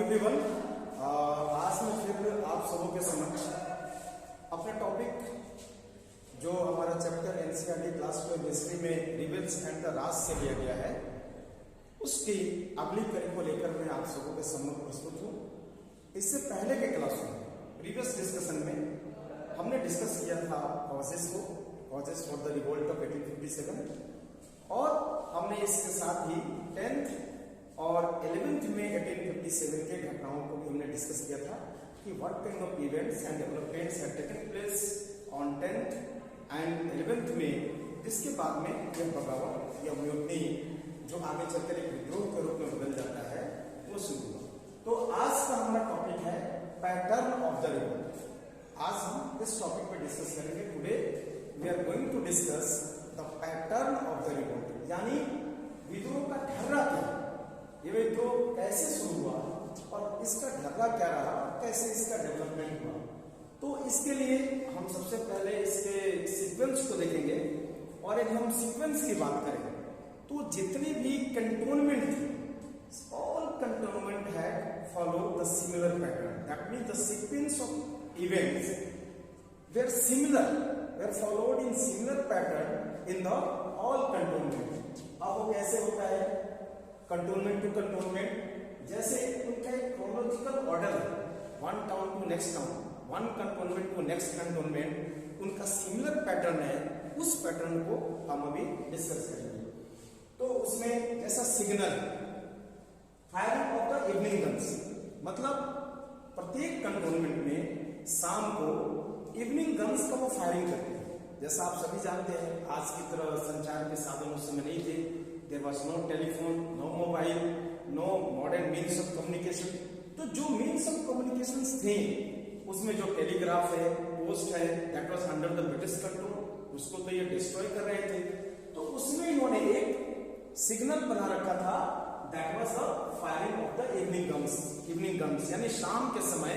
Everyone, आज मैं फिर आप सबों के समक्ष अपना टॉपिक जो हमारा चैप्टर एनसीईआरटी क्लास 12 हिस्ट्री में रिबेल्स एंड द राज से लिया गया है उसकी अगली कड़ी को लेकर मैं आप सबों के सम्मुख प्रस्तुत हूँ। इससे पहले के क्लास में प्रीवियस डिस्कशन में हमने डिस्कस किया था causes for the revolt of 1857 और हमने इसके साथ ही 10th और 11th में 1857 के घटनाओं को भी हमने डिस्कस किया था कि what kind of events and developments had taken place on 10th and 11th में, जिसके बाद में यह बगावत या म्यूटनी जो आगे चलकर एक विद्रोह के रूप में बदल जाता है वो शुरू हुआ। तो आज का हमारा टॉपिक है पैटर्न ऑफ द रिवोल्ट। आज हम इस टॉपिक पर डिस्कस करेंगे। Today we are going to discuss the pattern of the revolt, यानी विद्रोह का ढर्रा क्या, ये विद्रोह कैसे शुरू हुआ और इसका ढर्रा क्या रहा, कैसे इसका डेवलपमेंट हुआ। तो इसके लिए हम सबसे पहले इसके सीक्वेंस को देखेंगे और यदि हम सीक्वेंस की बात करें तो जितनी भी कंटोनमेंट थी, all cantonment had follow the similar pattern. That means the sequence of events were similar, were followed in similar pattern in the all cantonment। अब वो कैसे होता है कंटोनमेंट टू कंटोनमेंट, जैसे उनका एक क्रोनोलॉजिकल ऑर्डर है, one town to next town, one cantonment to next cantonment, उनका सिमिलर पैटर्न है। उस पैटर्न को हम अभी डिस्कस करेंगे। तो उसमें जैसा signal firing of the evening guns, मतलब प्रत्येक कंटोनमेंट में शाम को इवनिंग गन्स का वो फायरिंग करते हैं। जैसा आप सभी जानते हैं आज की तरह संचार के साधन उस समय नहीं थे। There was no telephone, no mobile, no modern means of communication. तो जो मीन्स ऑफ कम्युनिकेशन थे उसमें जो टेलीग्राफ है, पोस्ट है, that was under the British control, उसको तो ये डिस्ट्रॉय कर रहे थे। तो उसमें इन्होंने एक सिग्नल बना रखा था, that was the firing of the evening guns, यानी शाम के समय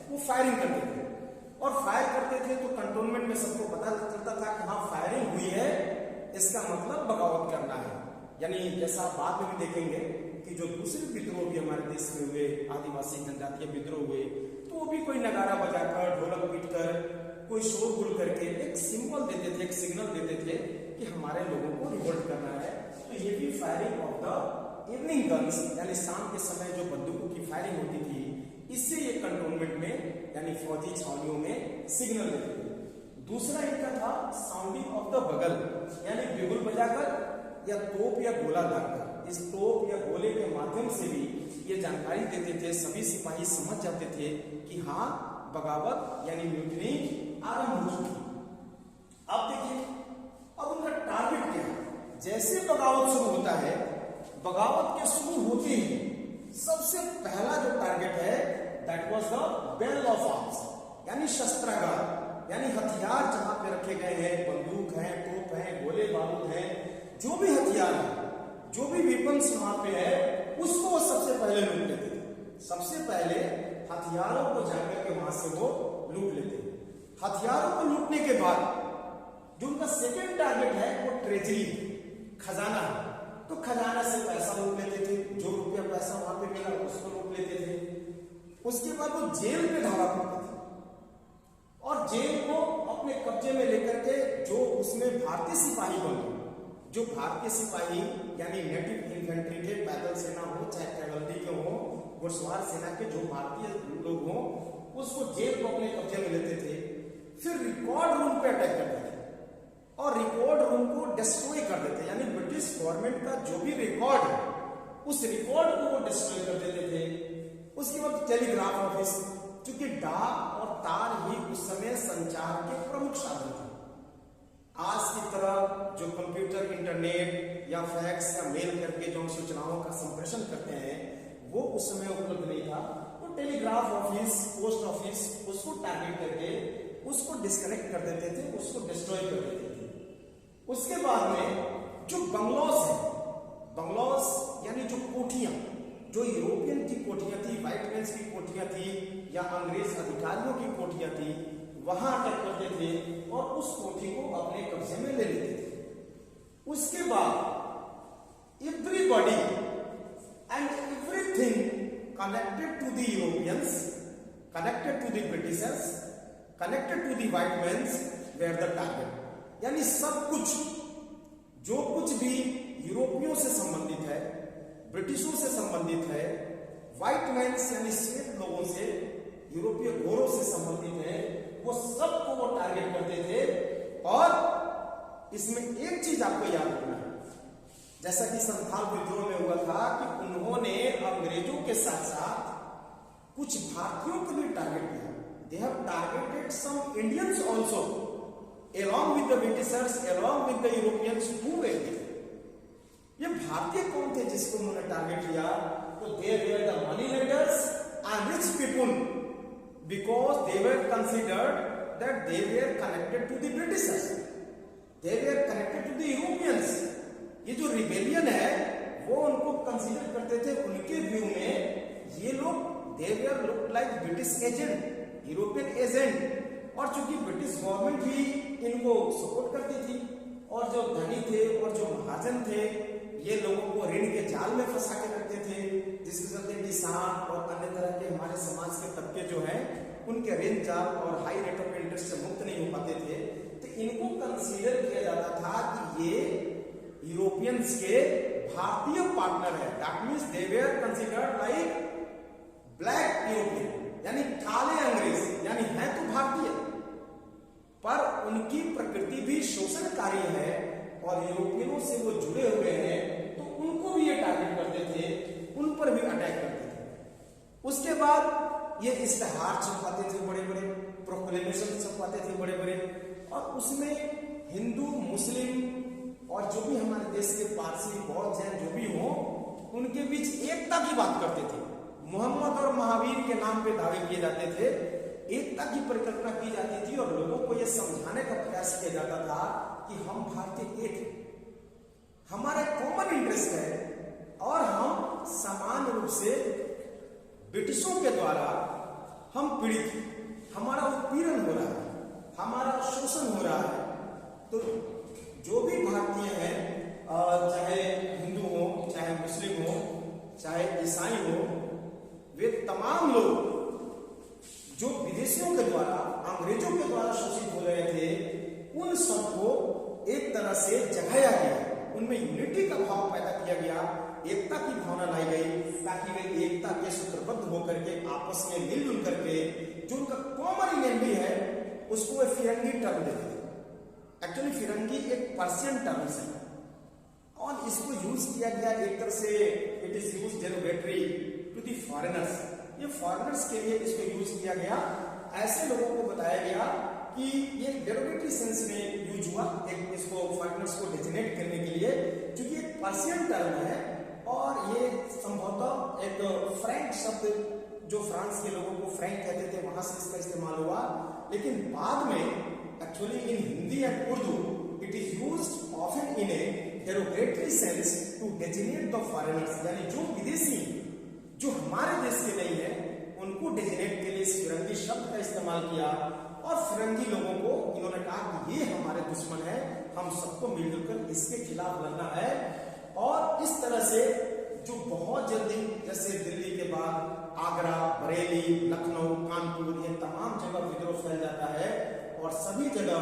वो फायरिंग करते थे। और फायर करते थे तो कंटोनमेंट में सबको पता चलता था कि हाँ फायरिंग हुई है, इसका मतलब बगावत करना है। यानी जैसा आप बाद में भी देखेंगे कि जो दूसरे विद्रोह भी हमारे देश में हुए, आदिवासी जनजातीय विद्रोह हुए, तो वो भी कोई नगारा बजाकर, ढोलक पीटकर, कोई शोरगुल करके एक सिंबल देते थे, एक सिग्नल देते थे कि हमारे लोगों को रिवोल्ट करना है। तो ये भी firing of the evening guns, यानी शाम के समय जो बंदूकों की फायरिंग होती थी, इससे ये कंटोनमेंट में यानी फौजी छावनियों में सिग्नल देते थे। दूसरा इनका था साउंडिंग ऑफ द बगल, यानी बिगुल बजाकर या तोप या गोला दागकर, इस तोप या गोले के माध्यम से भी ये जानकारी देते थे। सभी सिपाही समझ जाते थे कि हाँ बगावत यानी म्यूटनी आरंभ हो चुकी। अब देखिए अब उनका टारगेट क्या है। जैसे बगावत शुरू होता है, बगावत के शुरू होते ही सबसे पहला जो टारगेट है that was the bell of arms, यानी शस्त्रागार, यानी हथियार जहां पे रखे गए हैं, बंदूक है, तोप है, गोले बारूद है, जो भी हथियार है, जो भी वेपन्स वहां पे है, उसको वो सबसे पहले लूट लेते थे। सबसे पहले हथियारों को जाकर के वहां से वो लूट लेते हैं। हथियारों को लूटने के बाद जो उनका सेकेंड टारगेट है वो ट्रेजरी, खजाना है। तो खजाना से पैसा लूट लेते थे, जो रुपया पैसा वहां पे मिला उसको लूट लेते थे। उसके बाद वो जेल पे धावा करते थे और जेल को अपने कब्जे में लेकर के जो उसमें भारतीय सिपाही बने, जो भारतीय सिपाही यानी नेटिव इन्फेंट्री के, पैदल सेना हो चाहे कैवलरी के हो, घुड़सवार सेना के जो भारतीय लोग हो, उसको जेल को अपने कब्जे में लेते थे। फिर रिकॉर्ड रूम पे अटैक करते थे और रिकॉर्ड रूम को डिस्ट्रॉय कर देते, यानी ब्रिटिश गवर्नमेंट का जो भी रिकॉर्ड है उस रिकॉर्ड को वो डिस्ट्रॉय कर देते थे। उसके बाद टेलीग्राफ ऑफिस, क्योंकि डाक और तार ही उस समय संचार के प्रमुख साधन थे। आज की तरह जो कंप्यूटर, इंटरनेट या फैक्स या मेल करके जो सूचनाओं का संप्रेषण करते हैं वो उस समय उपलब्ध नहीं था। तो टेलीग्राफ ऑफिस, पोस्ट ऑफिस, उसको टारगेट करके उसको डिस्कनेक्ट कर देते थे, उसको डिस्ट्रॉय कर देते थे। उसके बाद में जो बंगलौस है, बंगलौस यानी जो कोठियां, जो यूरोपियन की कोठियां थी, व्हाइट मैन्स की कोठियां थी या अंग्रेज अधिकारियों की कोठियां थी, वहां अटैक करते थे और उस कोठी को अपने कब्जे में ले लेते थे। उसके बाद everybody and everything connected to the Europeans, connected to the Britishers, connected to the white men were the target. यानी सब कुछ जो कुछ भी यूरोपियों से संबंधित है, ब्रिटिशों से संबंधित है, व्हाइट मैन्स यानी श्वेत लोगों से, यूरोपीय घोरों से संबंधित है, वो सबको वो टारगेट करते थे। और इसमें एक चीज आपको याद रखना है, जैसा कि संथाल विद्रोह में हुआ था कि उन्होंने अंग्रेजों के साथ साथ कुछ भारतीयों को भी टारगेट किया। They have targeted some Indians also along with the Britishers, along with the Europeans who were there. ये भारतीय कौन थे जिसको उन्होंने टारगेट किया? तो they were the money lenders and rich people, because they were considered that they were connected to the Britishers, they were connected to the Europeans. ये जो रिबेलियन है वो उनको कंसीडर करते थे, उनके व्यू में ये लोग they were looked like British agent, European agent। और चूंकि ब्रिटिश गवर्नमेंट भी इनको सपोर्ट करती थी, और जो धनी थे और जो महाजन थे ये लोगों को ऋण के जाल में फंसा के रखते थे, जिसके चलते किसान और अन्य तरह के हमारे समाज के तबके जो है उनके ऋण जाल और हाई रेट ऑफ इंटरेस्ट से मुक्त नहीं हो पाते थे। तो इनको कंसीडर किया जाता था कि ये यूरोपियंस के भारतीय पार्टनर है। That means they were considered like black European, यानी काले अंग्रेज, यानी है तो भारतीय पर उनकी प्रकृति भी शोषणकारी है और यूरोपियनों से वो जुड़े हुए हैं, तो उनको भी ये टारगेट करते थे, उन पर भी अटैक करते थे। उसके बाद ये इश्तेहार छपवाते थे बड़े बड़े, प्रोक्लेमेशन छपवाते थे बड़े बड़े, और उसमें हिंदू मुस्लिम और जो भी हमारे देश के पारसी बौद्ध जैन जो भी हो उनके बीच एकता की बात करते थे। मोहम्मद और महावीर के नाम पे दावे किए जाते थे, एकता की परिकल्पना की जाती थी और लोगों को यह समझाने का प्रयास किया जाता था कि हम भारतीय एक हैं, हमारा कॉमन इंटरेस्ट है और हम समान रूप से ब्रिटिशों के द्वारा हम पीड़ित, हमारा उत्पीड़न हो रहा है, हमारा शोषण हो रहा है। तो जो भी भारतीय हैं, चाहे हिंदू हो, चाहे मुस्लिम हो, चाहे ईसाई हो, वे तमाम लोग जो विदेशियों के द्वारा, अंग्रेजों के द्वारा शोषित हो रहे थे, उन सबको एक तरह से जगाया गया, उनमें यूनिटी का भाव पैदा किया गया, एकता की भावना लाई गई, ताकि वे एकता के सूत्रबद्ध होकर के आपस में मिलजुल करके जो उनका कॉमन एनिमी है उसको वे फिरंगी टर्म देते थे। एक्चुअली फिरंगी एक पर्शियन टर्म है और इसको यूज किया गया एक तरह से, it is use derogatory to the foreigners. ये फॉरेनर्स के लिए इसको यूज किया गया, ऐसे लोगों को बताया गया कि ये डेरोगेटरी सेंस में यूज हुआ, एक इसको फॉरेनर्स को डेजिग्नेट करने के लिए, क्योंकि एक पर्शियन टर्म है और ये संभवतः एक फ्रैंक शब्द जो फ्रांस के लोगों को फ्रैंक कहते थे वहां से इसका इस्तेमाल हुआ, लेकिन बाद में actually in Hindi and Urdu it is used often in a derogatory sense to designate the foreigners, यानी जो विदेशी जो हमारे देश के नहीं है उनको डेजिग्नेट के लिए इस फिरंगी शब्द का इस्तेमाल किया और फिरंगी लोगों को इन्होंने कहा कि ये हमारे दुश्मन है, हम सबको मिलजुल कर इसके खिलाफ लड़ना है। और इस तरह से जो बहुत जल्दी, जैसे दिल्ली के बाद आगरा, बरेली, लखनऊ, कानपुर, ये तमाम जगह विद्रोह फैल जाता है और सभी जगह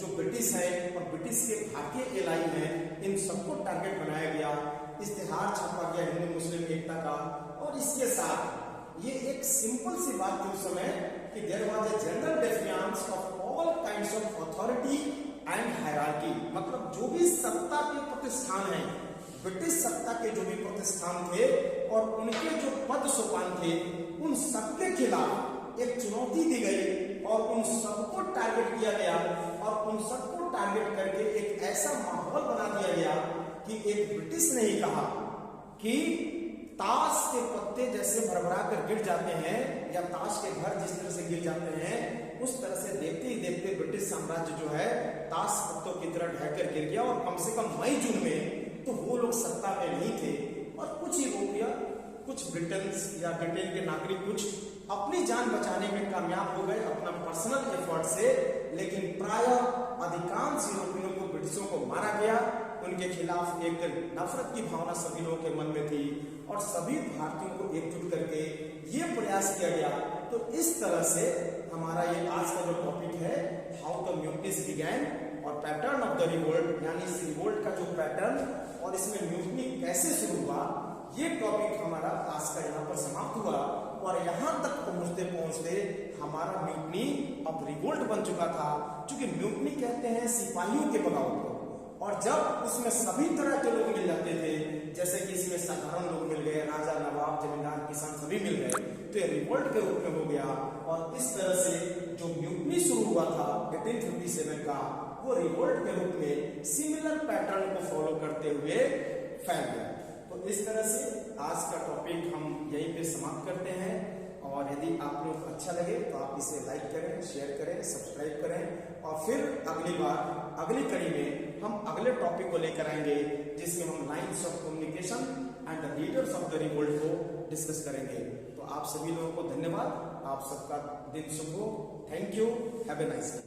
जो ब्रिटिश है और ब्रिटिश के भारतीय एलाई हैं इन सबको टारगेट बनाया गया, इश्तेहार छापा गया हिंदू मुस्लिम एकता का। और इसके साथ ये एक सिंपल सी बात थी उस समय कि there was a general defiance of all kinds of authority and hierarchy, मतलब जो भी सत्ता के प्रतिष्ठान हैं, ब्रिटिश सत्ता के जो भी प्रतिष्ठान थे और उनके जो पद सोपान थे, उन सबके खिलाफ एक चुनौती दी गई और उन सबको टारगेट किया गया और उन सबको टारगेट करके एक ऐसा माहौल बना दिया गया कि एक ब्रिटिश ने ही कहा कि ताश के पत्ते जैसे भरभरा कर गिर जाते हैं या ताश के घर जिस तरह से गिर जाते हैं, उस तरह से देखते ही देखते ब्रिटिश साम्राज्य जो है ताश पत्तों की तरह ढहकर गिर गया और कम से कम मई जून में तो वो लोग सत्ता में नहीं थे और कुछ यूरोपीय, कुछ ब्रिटेन या ब्रिटेन के नागरिक कुछ अपनी जान बचाने में कामयाब हो गए अपना पर्सनल एफर्ट से, लेकिन प्रायः अधिकांश यूरोपियों को, ब्रिटिशों को मारा गया। उनके खिलाफ एक नफरत की भावना सभी लोगों के मन में थी और सभी भारतीयों को एकजुट करके ये प्रयास किया गया। तो इस तरह से हमारा ये आज का जो टॉपिक है, हाउ द म्यूटनीज बिगैन और पैटर्न ऑफ द रिवोल्ट, यानी इस रिवोल्ट का जो पैटर्न और इसमें म्यूटनी कैसे शुरू हुआ, ये टॉपिक हमारा आज का यहाँ पर समाप्त हुआ। और यहाँ तक पहुंचते पहुंचते हमारा म्यूटनी अब रिवोल्ट बन चुका था। क्योंकि म्यूटनी कहते हैं सिपाहियों के बगावत को, और जब उसमें सभी तरह के लोग मिल जाते थे, जैसे कि इसमें साधारण लोग मिल गए, राजा नवाब जमींदार किसान सभी मिल गए, तो ये रिवोल्ट के रूप में हो गया। और इस तरह से जो म्यूटनी शुरू हुआ था 1857 का, वो रिवोल्ट के रूप में सिमिलर पैटर्न को फॉलो करते हुए फैल गया। तो इस तरह से आज का टॉपिक हम यहीं पे समाप्त करते हैं। और यदि आप लोग अच्छा लगे तो आप इसे लाइक करें, शेयर करें, सब्सक्राइब करें, और फिर अगली बार अगली कड़ी में हम अगले टॉपिक को लेकर आएंगे, जिसमें हम lines of communication and the leaders of the revolt को डिस्कस करेंगे। तो आप सभी लोगों को धन्यवाद, आप सबका दिन शुभ हो। Thank you, have a nice day.